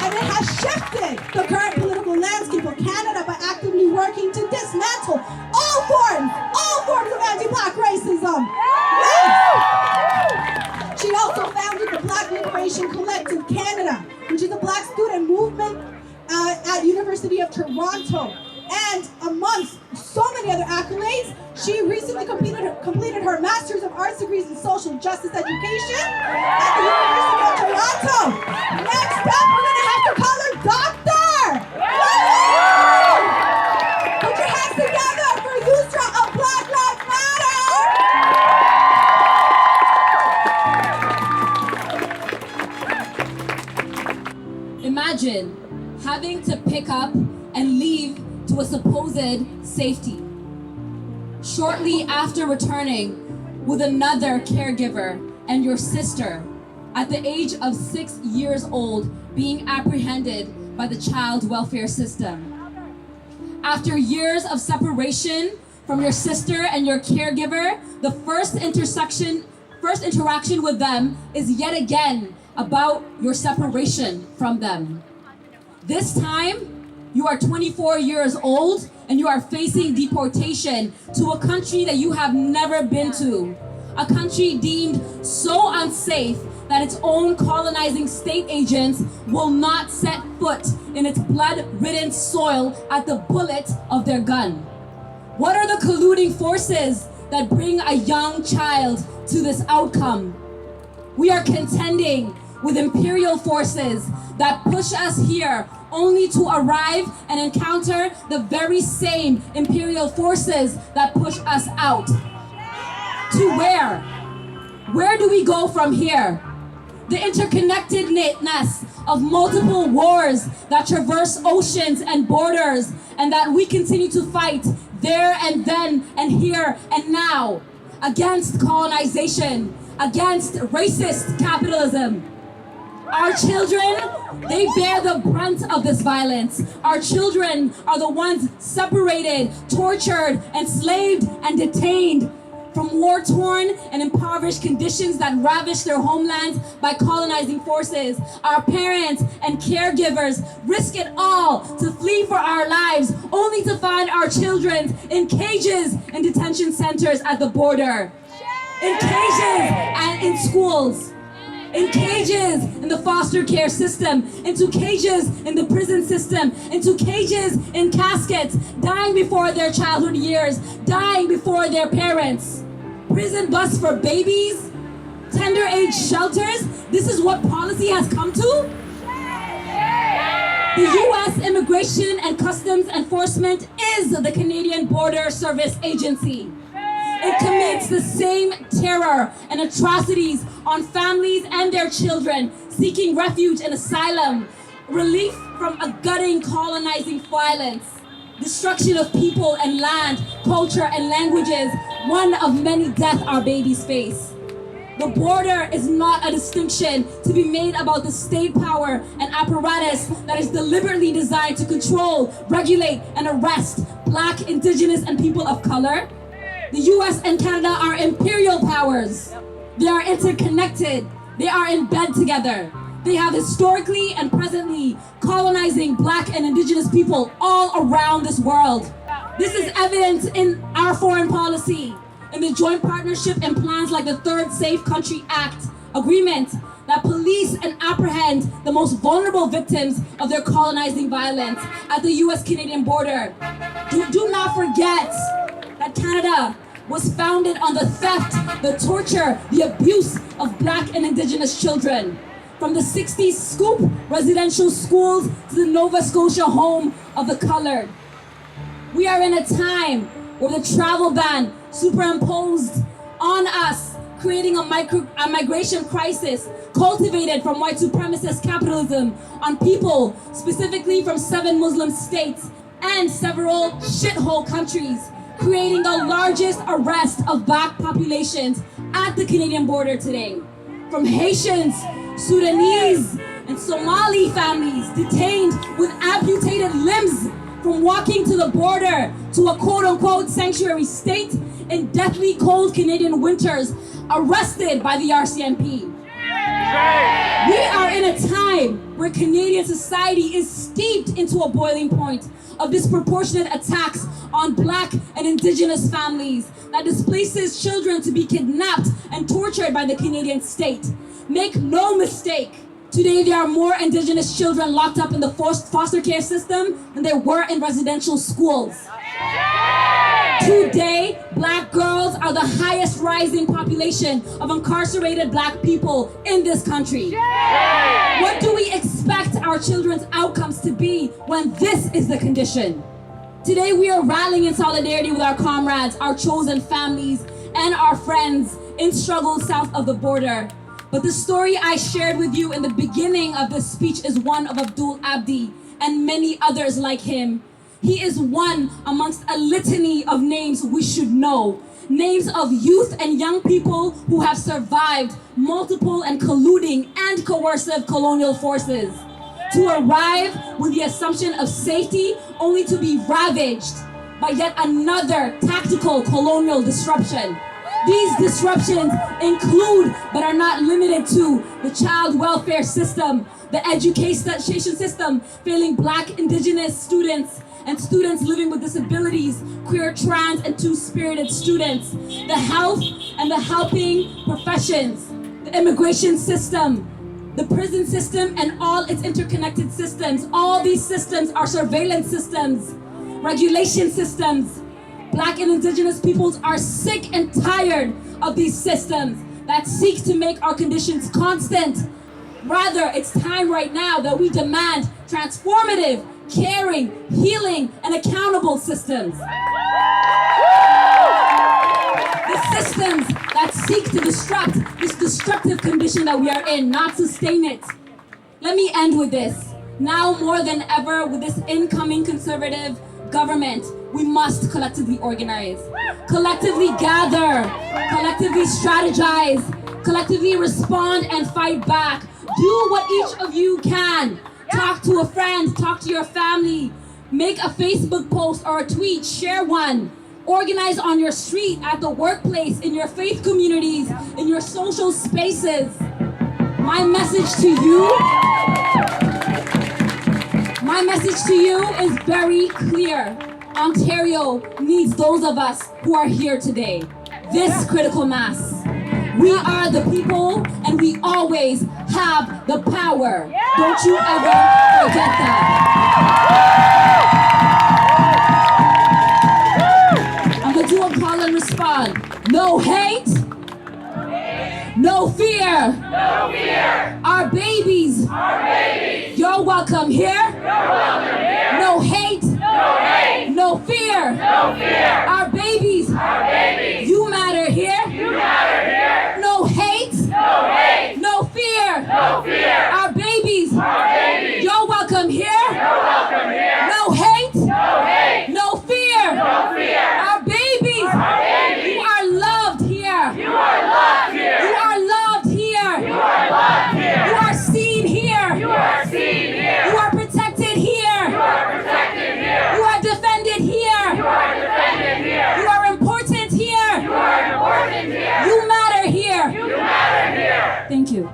And it has shifted the current political landscape of Canada by actively working to dismantle all forms of anti-Black racism. Yes. She also founded the Black Liberation Collective Canada, which is a Black student movement at University of Toronto. And amongst so many other accolades, she recently completed her Master's of Arts degrees in Social Justice Education at the University of Toronto. Next up, we're going to have to call her Doctor! Woo! Put your hands together for Yusra of Black Lives Matter! Imagine having to pick up and leave to a supposed safety. Shortly after returning with another caregiver and your sister at the age of 6 years old being apprehended by the child welfare system. After years of separation from your sister and your caregiver, the first interaction with them is yet again about your separation from them. This time, you are 24 years old and you are facing deportation to a country that you have never been to. A country deemed so unsafe that its own colonizing state agents will not set foot in its blood-ridden soil at the bullet of their gun. What are the colluding forces that bring a young child to this outcome? We are contending with imperial forces that push us here only to arrive and encounter the very same imperial forces that push us out. To where? Where do we go from here? The interconnectedness of multiple wars that traverse oceans and borders and that we continue to fight there and then and here and now against colonization, against racist capitalism. Our children, they bear the brunt of this violence. Our children are the ones separated, tortured, enslaved, and detained from war-torn and impoverished conditions that ravish their homelands by colonizing forces. Our parents and caregivers risk it all to flee for our lives, only to find our children in cages in detention centers at the border, in cages and in schools, in cages in the foster care system, into cages in the prison system, into cages in caskets, dying before their childhood years, dying before their parents. Prison bus for babies, tender age shelters, this is what policy has come to? The U.S. Immigration and Customs Enforcement is the Canadian Border Service Agency. It commits the same terror and atrocities on families and their children seeking refuge and asylum, relief from a gutting colonizing violence, destruction of people and land, culture and languages, one of many deaths our babies face. The border is not a distinction to be made about the state power and apparatus that is deliberately designed to control, regulate, and arrest Black, Indigenous, and people of color. The US and Canada are imperial powers. They are interconnected. They are in bed together. They have historically and presently colonizing Black and Indigenous people all around this world. This is evident in our foreign policy, in the joint partnership and plans like the Third Safe Country Act agreement that police and apprehend the most vulnerable victims of their colonizing violence at the US-Canadian border. Do not forget that Canada was founded on the theft, the torture, the abuse of Black and Indigenous children. From the 60s Scoop residential schools to the Nova Scotia home of the colored. We are in a time where the travel ban superimposed on us, creating a migration crisis cultivated from white supremacist capitalism on people, specifically from 7 Muslim states and several shithole countries, creating the largest arrest of Black populations at the Canadian border today. From Haitians, Sudanese, and Somali families detained with amputated limbs from walking to the border to a quote-unquote sanctuary state in deathly cold Canadian winters, arrested by the RCMP. We are in a time where Canadian society is steeped into a boiling point of disproportionate attacks on Black and Indigenous families that displaces children to be kidnapped and tortured by the Canadian state. Make no mistake, today there are more Indigenous children locked up in the foster care system than there were in residential schools. Today, Black girls are the highest rising population of incarcerated Black people in this country. What do we expect our children's outcomes to be when this is the condition? Today, we are rallying in solidarity with our comrades, our chosen families, and our friends in struggles south of the border. But the story I shared with you in the beginning of this speech is one of Abdul Abdi and many others like him. He is one amongst a litany of names we should know. Names of youth and young people who have survived multiple and colluding and coercive colonial forces. To arrive with the assumption of safety only to be ravaged by yet another tactical colonial disruption. These disruptions include, but are not limited to, the child welfare system, the education system failing Black, Indigenous students, and students living with disabilities, queer, trans, and two-spirited students, the health and the helping professions, the immigration system, the prison system, and all its interconnected systems. All these systems are surveillance systems, regulation systems. Black and Indigenous peoples are sick and tired of these systems that seek to make our conditions constant. Rather, it's time right now that we demand transformative, caring, healing, and accountable systems. The systems that seek to disrupt this destructive condition that we are in, not sustain it. Let me end with this. Now more than ever, with this incoming conservative government, we must collectively organize, collectively gather, collectively strategize, collectively respond and fight back. Do what each of you can. Talk to a friend, talk to your family, make a Facebook post or a tweet, share one. Organize on your street, at the workplace, in your faith communities, in your social spaces. My message to you is very clear. Ontario needs those of us who are here today. This critical mass. We are the people, and we always have the power. Don't you ever forget that. I'm gonna do a call and respond. No hate. No fear. No fear. Our babies. Our babies. You're welcome here. You're welcome here. No hate. No hate. No fear. No fear. Our babies. Our babies. You matter here. You matter here. No hate. No hate. No fear. No fear. Our babies. Our babies. You're welcome here. You're welcome here. No hate. No hate. No fear. No fear. Our babies. Our babies. You are loved here. You are loved here. You are loved here. You are loved here. You are seen here. You are seen here. You are protected here. You are protected here. You are defended here. You are defended here. You are important here. You are important here. You matter here. You matter here. Thank you.